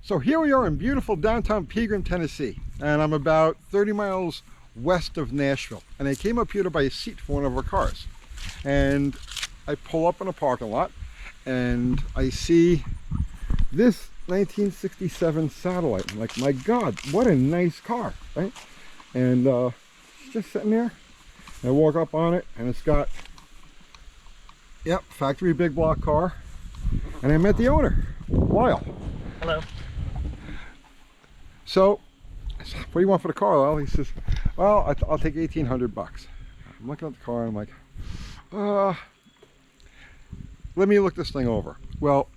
So here we are in beautiful downtown Pegram, Tennessee, and I'm about 30 miles west of Nashville. And I came up here to buy a seat for one of our cars. And I pull up in a parking lot and I see this 1967 Satellite. I'm like, my God, what a nice car, right? And it's just sitting there. And I walk up on it and it's got, yep, factory big block car. And I met the owner, Lyle. Hello. So, I said, what do you want for the car, Lyle? He says, well, I'll take 1,800 bucks. I'm looking at the car and I'm like, let me look this thing over. Well,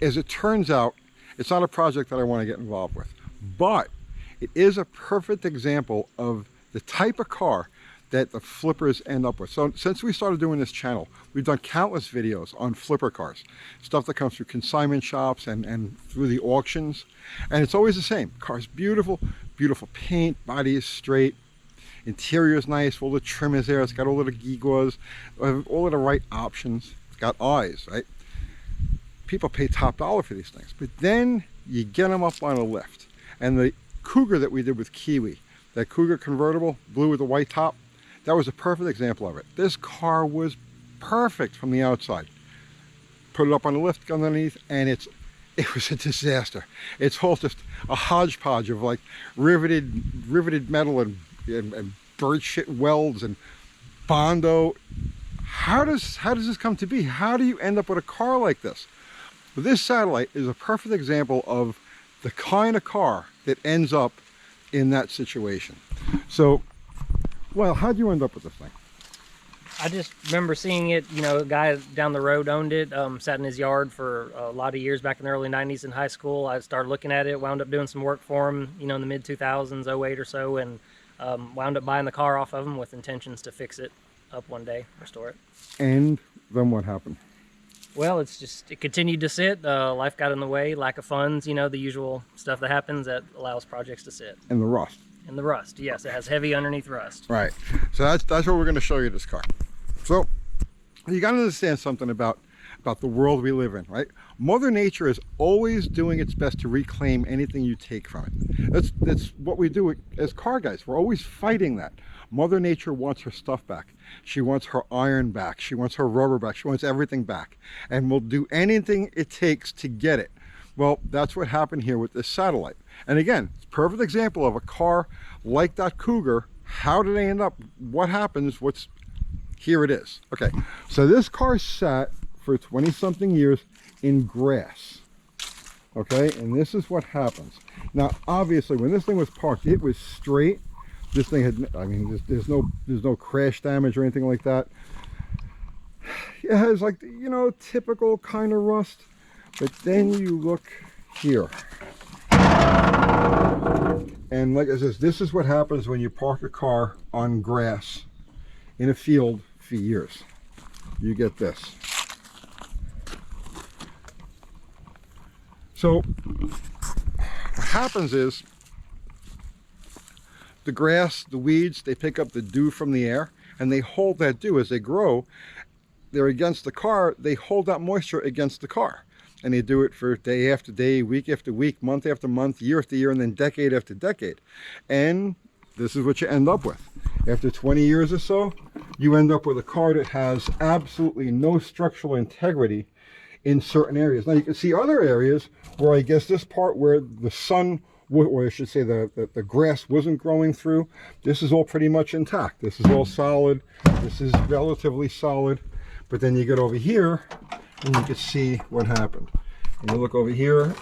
as it turns out, it's not a project that I want to get involved with, but it is a perfect example of the type of car that the flippers end up with. So since we started doing this channel, we've done countless videos on flipper cars, stuff that comes through consignment shops and through the auctions, and it's always the same. Car's beautiful, beautiful paint, body is straight, interior is nice, all the trim is there, it's got all of the gewgaws, all of the right options, it's got eyes, right? People pay top dollar for these things, but then you get them up on a lift. And the Cougar that we did with Kiwi, that Cougar convertible, blue with the white top, that was a perfect example of it. This car was perfect from the outside. Put it up on the lift underneath, and it was a disaster. It's all just a hodgepodge of like riveted metal and bird shit welds and Bondo. How does this come to be? How do you end up with a car like this? Well, this Satellite is a perfect example of the kind of car that ends up in that situation. So, well, how'd you end up with this thing? I just remember seeing it, you know, a guy down the road owned it, sat in his yard for a lot of years back in the early 90s in high school. I started looking at it, wound up doing some work for him, you know, in the mid 2000s, 08 or so, and wound up buying the car off of him with intentions to fix it up one day, restore it. And then what happened? Well, it continued to sit. Life got in the way, lack of funds, you know, the usual stuff that happens that allows projects to sit. And the rust. And the rust, yes, it has heavy underneath rust. Right. So that's what we're going to show you this car. So you got to understand something about the world we live in, right? Mother Nature is always doing its best to reclaim anything you take from it. That's what we do as car guys. We're always fighting that. Mother Nature wants her stuff back. She wants her iron back. She wants her rubber back. She wants everything back. And will do anything it takes to get it. Well, that's what happened here with this Satellite. And again, it's a perfect example of a car like that Cougar. How did they end up? What happens? Here it is. Okay, so this car sat for 20-something years in grass. Okay, and this is what happens. Now, obviously, when this thing was parked, it was straight. This thing had, I mean, there's no crash damage or anything like that. It has, like, you know, typical kind of rust. But then you look here. And like I said, this is what happens when you park a car on grass in a field for years. You get this. So what happens is the grass, the weeds, they pick up the dew from the air and they hold that dew as they grow. They're against the car, they hold that moisture against the car. And they do it for day after day, week after week, month after month, year after year, and then decade after decade. And this is what you end up with. After 20 years or so, you end up with a car that has absolutely no structural integrity in certain areas. Now you can see other areas where I guess this part where the sun, or I should say the grass wasn't growing through, this is all pretty much intact. This is all solid. This is relatively solid. But then you get over here, and you can see what happened. And you look over here,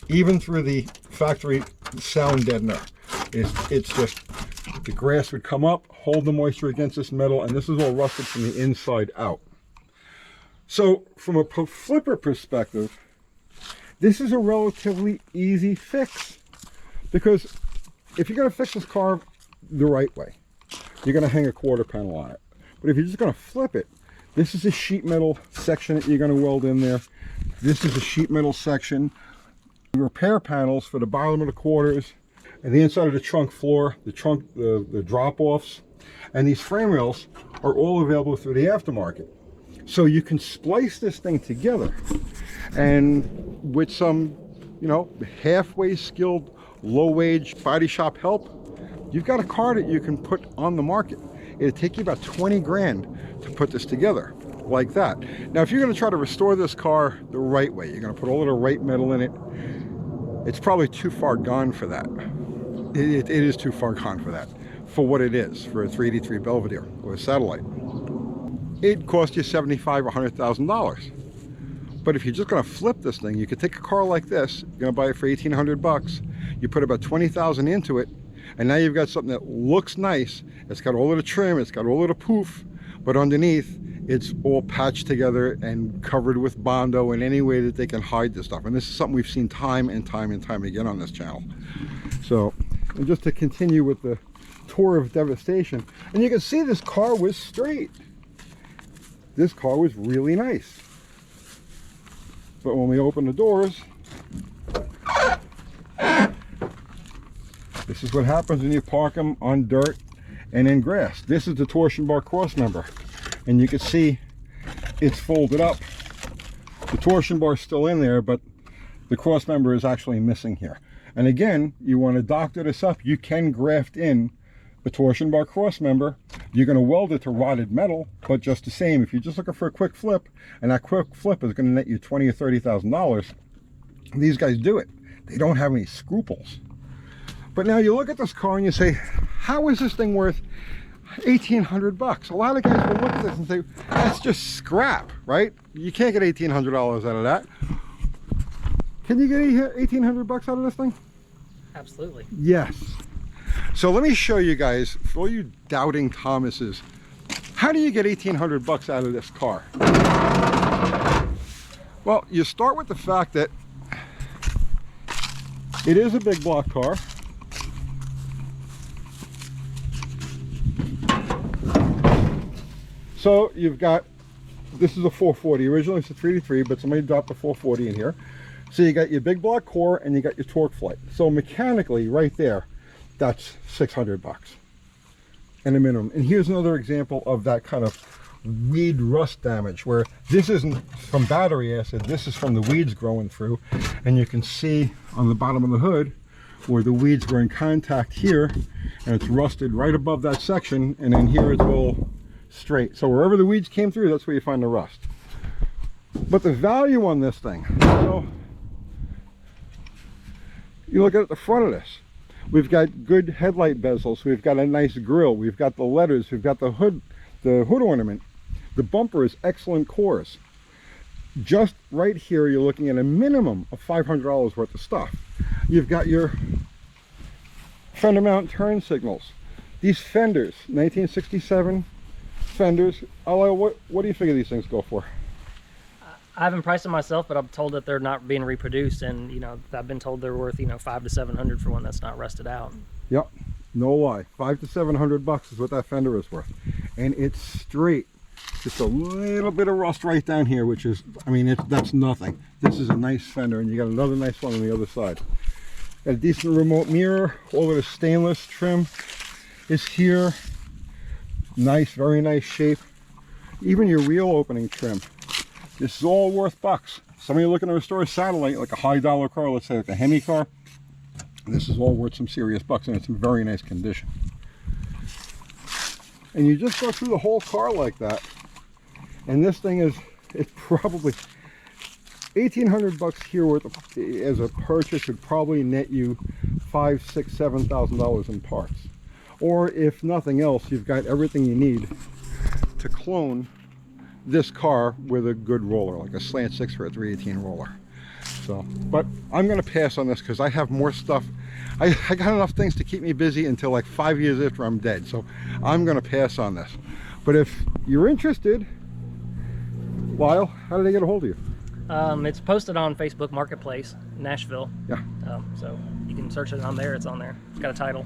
even through the factory sound deadener, it's just the grass would come up, hold the moisture against this metal, and this is all rusted from the inside out. So from a flipper perspective, this is a relatively easy fix, because if you're going to fix this car the right way, you're going to hang a quarter panel on it. But if you're just going to flip it, this is a sheet metal section that you're going to weld in there. This is a sheet metal section. Repair panels for the bottom of the quarters and the inside of the trunk floor, the drop-offs, and these frame rails are all available through the aftermarket. So you can splice this thing together, and with some you know, halfway skilled, low-wage body shop help, you've got a car that you can put on the market. It'd take you about 20 grand to put this together like that. Now, if you're going to try to restore this car the right way, you're going to put all of the right metal in it, it's probably too far gone for that. It is too far gone for that, for what it is, for a 383 Belvedere or a Satellite. It cost you $75,000 or $100,000. But if you're just going to flip this thing, you could take a car like this, you're going to buy it for 1,800 bucks, you put about 20,000 into it, and now you've got something that looks nice. It's got all of the trim, it's got all of the poof, but underneath it's all patched together and covered with Bondo in any way that they can hide this stuff. And this is something we've seen time and time and time again on this channel. So, and just to continue with the tour of devastation, and you can see this car was straight. This car was really nice. But when we open the doors, this is what happens when you park them on dirt and in grass. This is the torsion bar cross member, and you can see it's folded up. The torsion bar is still in there, but the cross member is actually missing here. And again, you want to doctor this up, you can graft in the torsion bar cross member. You're going to weld it to rotted metal, but just the same, if you're just looking for a quick flip, and that quick flip is going to net you $20,000 or $30,000, these guys do it. They don't have any scruples. But now you look at this car and you say, how is this thing worth 1,800 bucks? A lot of guys will look at this and say, that's just scrap, right? You can't get $1,800 out of that. Can you get 1,800 bucks out of this thing? Absolutely. Yes. So let me show you guys, for all you doubting Thomases, how do you get 1,800 bucks out of this car? Well, you start with the fact that it is a big block car. So you've got, this is a 440. Originally it's a 383, but somebody dropped a 440 in here. So you got your big block core and you got your torque flight. So mechanically, right there, that's 600 bucks and a minimum. And here's another example of that kind of weed rust damage, where this isn't from battery acid, this is from the weeds growing through. And you can see on the bottom of the hood where the weeds were in contact here, and it's rusted right above that section, and then here it's all straight. So wherever the weeds came through, that's where you find the rust. But the value on this thing, so you look at the front of this, we've got good headlight bezels, we've got a nice grille, we've got the letters, we've got the hood ornament, the bumper is excellent cores. Just right here you're looking at a minimum of $500 worth of stuff. You've got your fender mount turn signals, these fenders, 1967 fenders. What do you figure these things go for? I haven't priced them myself, but I'm told that they're not being reproduced, and you know, I've been told they're worth, you know, $500 to $700 for one that's not rusted out. Yep, no lie, $500 to $700 is what that fender is worth, and it's straight. Just a little bit of rust right down here, which is, I mean, that's nothing. This is a nice fender, and you got another nice one on the other side. Got a decent remote mirror. All of the stainless trim is here. Nice, very nice shape. Even your wheel opening trim. This is all worth bucks. Somebody looking to restore a Satellite, like a high dollar car, let's say like a Hemi car, this is all worth some serious bucks, and it's in very nice condition. And you just go through the whole car like that, and this thing is, it's probably 1,800 bucks here worth of, as a purchase would probably net you $5,000, $6,000, $7,000 in parts. Or if nothing else, you've got everything you need to clone this car with a good roller, like a slant 6 for a 318 roller. So, but I'm going to pass on this because I have more stuff. I got enough things to keep me busy until like 5 years after I'm dead. So I'm going to pass on this. But if you're interested, Lyle, how did they get a hold of you? It's posted on Facebook Marketplace, Nashville. Yeah. So you can search it on there. It's on there. It's got a title.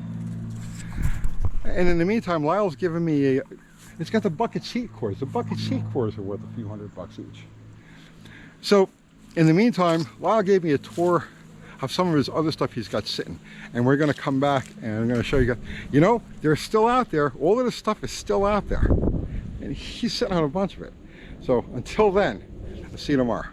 And in the meantime, Lyle's given me a, it's got the bucket seat cores. The bucket seat cores are worth a few $100 each. So in the meantime, Lyle gave me a tour of some of his other stuff he's got sitting, and we're going to come back and I'm going to show you guys, you know, they're still out there. All of this stuff is still out there, and he's sitting on a bunch of it. So until then, I'll see you tomorrow.